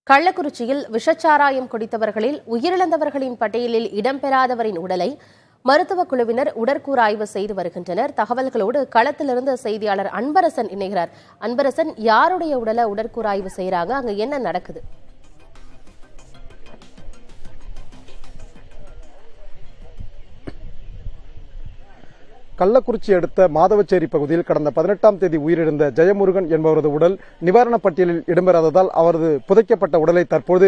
கள்ளக்குறிச்சியில் விஷச்சாராயம் குடித்தவர்களில் உயிரிழந்தவர்களின் பட்டியலில் இடம்பெறாதவரின் உடலை மருத்துவக் குழுவினர் உடற்கூறாய்வு செய்து வருகின்றனர். தகவல்களோடு களத்திலிருந்து செய்தியாளர் அன்பரசன் இணைகிறார். அன்பரசன், யாருடைய உடலை உடற்கூறாய்வு செய்யறாங்க? அங்க என்ன நடக்குது? கள்ளக்குறிச்சி அடுத்த மாதவச்சேரி பகுதியில் கடந்த 18ஆம் தேதி உயிரிழந்த ஜெயமுருகன் என்பவரது உடல் நிவாரணப் பட்டியலில் இடம்பெறாததால் அவரது புதைக்கப்பட்ட உடலை தற்போது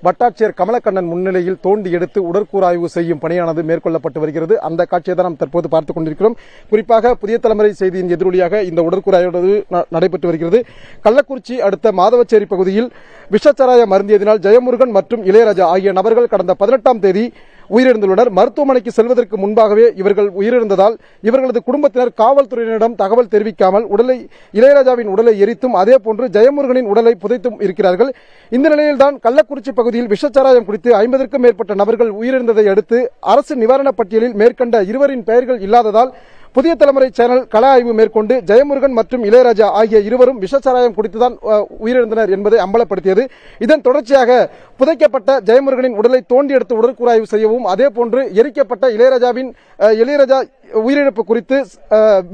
வட்டாட்சியர் கமலக்கண்ணன் முன்னிலையில் தோண்டி எடுத்து உடற்கூறாய்வு செய்யும் பணியானது மேற்கொள்ளப்பட்டு வருகிறது. அந்த காட்சியை தான் நாம் தற்போது பார்த்துக் கொண்டிருக்கிறோம். குறிப்பாக புதிய தலைமுறை செய்தியின் எதிரொலியாக இந்த உடற்கூறாய்வு நடைபெற்று வருகிறது. கள்ளக்குறிச்சி அடுத்த மாதவச்சேரி பகுதியில் விஷச்சாராயம் அருந்தியதினால் ஜெயமுருகன் மற்றும் இளையராஜா ஆகிய நபர்கள் கடந்த 18ஆம் தேதி உயிரிழந்துள்ளனர். மருத்துவமனைக்கு செல்வதற்கு முன்பாகவே இவர்கள் உயிரிழந்ததால் இவர்களது குடும்பத்தினர் காவல்துறையினரிடம் தகவல் தெரிவிக்காமல் இளையராஜாவின் உடலை எரித்தும் அதேபோன்று ஜெயமுருகனின் உடலை புதைத்தும் இருக்கிறார்கள். இந்த நிலையில்தான் கள்ளக்குறிச்சி பகுதியில் விஷச்சாராயம் குடித்து 50க்கும் மேற்பட்ட நபர்கள் உயிரிழந்ததை அடுத்து அரசு நிவாரணப் பட்டியலில் மேற்கண்ட இருவரின் பெயர்கள் இல்லாததால் புதிய தலைமுறை சேனல் கள ஆய்வு மேற்கொண்டு ஜெயமுருகன் மற்றும் இளையராஜா ஆகிய இருவரும் விஷச்சாராயம் குடித்துதான் உயிரிழந்தனர் என்பதை அம்பலப்படுத்தியது. இதன் தொடர்ச்சியாக புதைக்கப்பட்ட ஜெயமுருகனின் உடலை தோண்டி எடுத்து உடற்கூறாய்வு செய்யவும் அதேபோன்று எரிக்கப்பட்ட இளையராஜா உயிரிழப்பு குறித்து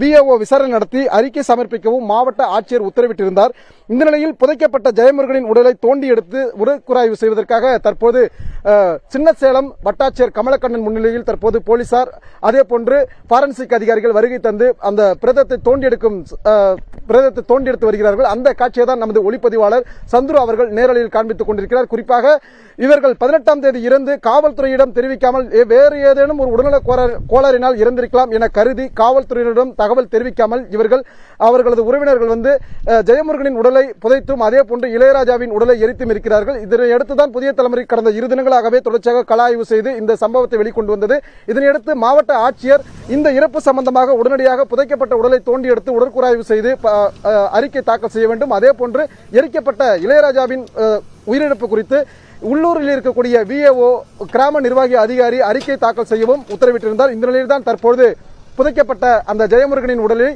பிஏஓ விசாரணை நடத்தி அறிக்கை சமர்ப்பிக்கவும் மாவட்ட ஆட்சியர் உத்தரவிட்டிருந்தார். இந்த நிலையில் புதைக்கப்பட்ட ஜெயமுருகனின் உடலை தோண்டி எடுத்து உடற்கூறாய்வு செய்வதற்காக தற்போது சின்னசேலம் வட்டாட்சியர் கமலக்கண்ணன் முன்னிலையில் தற்போது போலீசார் அதேபோன்று பாரன்சிக் அதிகாரிகள் வருகை தந்து அந்த பிரேதத்தை தோண்டி எடுத்து வருகிறார்கள். அந்த காட்சியை தான் நமது ஒளிப்பதிவாளர் சந்துரு அவர்கள் நேரலையில் காண்பித்துக் கொண்டிருக்கிறார். குறிப்பாக இவர்கள் 18ஆம் தேதி இறந்து காவல்துறையிடம் தெரிவிக்காமல் வேறு ஏதேனும் ஒரு உடல்நல கோளாறினால் இறந்திருக்கலாம் என கருதி காவல்துறையினரிடம் தகவல் தெரிவிக்காமல் அவர்களது உறவினர்கள் வந்து ஜெயமுருகனின் உடலை புதைத்தும் அதேபோன்று இளையராஜாவின் உடலை எரித்தும் இருக்கிறார்கள். இதனையடுத்துதான் புதிய தலைமுறை கடந்த 2 தினங்களாகவே தொடர்ச்சியாக கள ஆய்வு செய்து இந்த சம்பவத்தை வெளிக்கொண்டு வந்தது. இதனையடுத்து மாவட்ட ஆட்சியர் இந்த இறப்பு சம்பந்தமாக உடனடியாக புதைக்கப்பட்ட உடலை தோண்டி எடுத்து உடற்கூறாய்வு செய்து அறிக்கை தாக்கல் செய்ய வேண்டும். அதேபோன்று எரிக்கப்பட்ட இளையராஜாவின் உயிரிழப்பு குறித்து உள்ளூரில் இருக்கக்கூடிய விஏஓ கிராம நிர்வாகி அதிகாரி அறிக்கை தாக்கல் செய்யவும் உத்தரவிட்டிருந்தார். இந்த நிலையில் தான் தற்போது புதைக்கப்பட்ட அந்த ஜெயமுருகனின் உடலை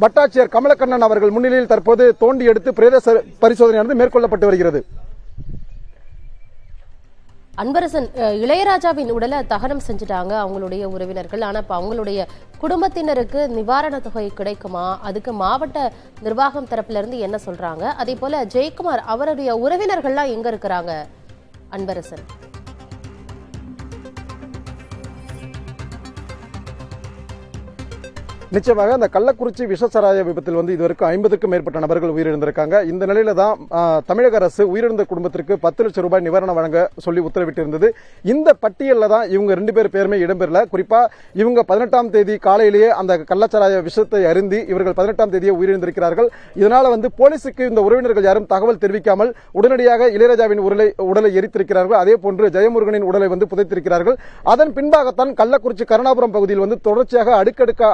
வட்டாட்சியர் கமலக்கண்ணன் அவர்கள் முன்னிலையில் தற்போது தோண்டி எடுத்து பிரேத பரிசோதனையானது மேற்கொள்ளப்பட்டு வருகிறது. அன்பரசன், இளையராஜாவின் உடலை தகனம் செஞ்சுட்டாங்க அவங்களுடைய உறவினர்கள். ஆனா இப்ப அவங்களுடைய குடும்பத்தினருக்கு நிவாரண தொகை கிடைக்குமா? அதுக்கு மாவட்ட நிர்வாகம் தரப்புல இருந்து என்ன சொல்றாங்க? அதே போல ஜெயக்குமார் அவருடைய உறவினர்கள்லாம் எங்க இருக்கிறாங்க? அன்பரசன், நிச்சயமாக அந்த கள்ளக்குறிச்சி விஷச்சாராய விபத்தில் இதுவரைக்கும் 50க்கும் மேற்பட்ட நபர்கள் உயிரிழந்திருக்காங்க. இந்த நிலையில தான் தமிழக அரசு உயிரிழந்த குடும்பத்திற்கு 10 லட்சம் ரூபாய் நிவாரணம் வழங்க சொல்லி உத்தரவிட்டிருந்தது. இந்த பட்டியலில் தான் இவங்க 2 பேர் பேருமே இடம்பெறல. குறிப்பா இவங்க 18ஆம் தேதி காலையிலேயே அந்த கள்ளச்சாராய விஷத்தை அருந்தி இவர்கள் 18ஆம் தேதியே உயிரிழந்திருக்கிறார்கள். இதனால போலீசுக்கு இந்த உறவினர்கள் யாரும் தகவல் தெரிவிக்காமல் உடனடியாக இளையராஜாவின் உடலை எரித்திருக்கிறார்கள். அதே போன்று ஜெயமுருகனின் உடலை புதைத்திருக்கிறார்கள். அதன் பின்பாகத்தான் கள்ளக்குறிச்சி கருணாபுரம் பகுதியில் தொடர்ச்சியாக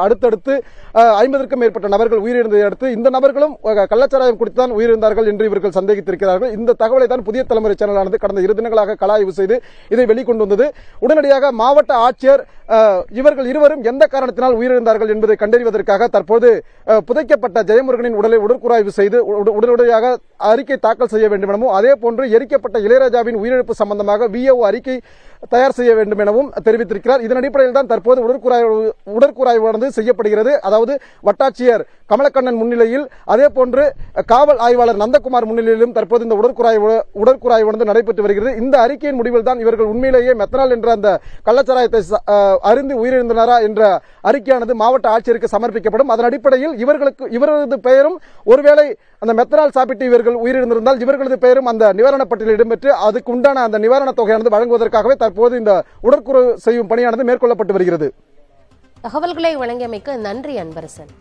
அடுத்தடுத்து 50க்கும் மேற்பட்ட நபர்கள் உயிரிழந்ததை அடுத்து இந்த நபர்களும் கள்ளச்சாராயம் குடித்துதான் உயிரிழந்தார்கள் என்று இவர்கள் சந்தேகித்திருக்கிறார்கள். இந்த தகவலை தான் புதிய தலைமுறை சேனலானது கடந்த 2 தினங்களாக கள ஆய்வு செய்து இதை வெளிக்கொண்டு வந்தது. உடனடியாக மாவட்ட ஆட்சியர் இவர்கள் இருவரும் எந்த காரணத்தினால் உயிரிழந்தார்கள் என்பதை கண்டறிவதற்காக தற்போது புதைக்கப்பட்ட ஜெயமுருகனின் உடலை உடற்கூறாய்வு செய்து உடனடியாக அறிக்கை தாக்கல் செய்ய வேண்டும் எனவும் அதேபோன்று எரிக்கப்பட்ட இளையராஜாவின் உயிரிழப்பு சம்பந்தமாக விஏஓ அறிக்கை தயார் செய்ய வேண்டும் எனவும் தெரிவித்திருக்கிறார். இதன் அடிப்படையில் தான் தற்போது உடற்கூறாய்வானது செய்யப்படுகிறது. அதாவது வட்டாட்சியர் கமலக்கண்ணன் முன்னிலையில் அதேபோன்று காவல் ஆய்வாளர் நந்தகுமார் முன்னிலையிலும் தற்போது இந்த உடற்கூறாய்வானது நடைபெற்று வருகிறது. இந்த அறிக்கையின் முடிவில் தான் இவர்கள் உண்மையிலேயே மெத்தனால் என்ற அந்த கள்ளச்சாராயத்தை அருந்தி உயிரிழந்தனரா என்ற அறிக்கையானது மாவட்ட ஆட்சியருக்கு சமர்ப்பிக்கப்படும். அதன் அடிப்படையில் இவரது பெயரும் ஒருவேளை அந்த மெத்தனால் சாப்பிட்டு இவர்கள் உயிரிழந்திருந்தால் இவர்களது பெயரும் அந்த நிவாரண பட்டியலில் இடம்பெற்று அதுக்கு உண்டான அந்த நிவாரண தொகையானது வழங்குவதற்காகவே தற்போது இந்த உடற்கூறு செய்யும் பணியானது மேற்கொள்ளப்பட்டு வருகிறது. தகவல்களை வழங்கியமைக்கு நன்றி அன்பரசன்.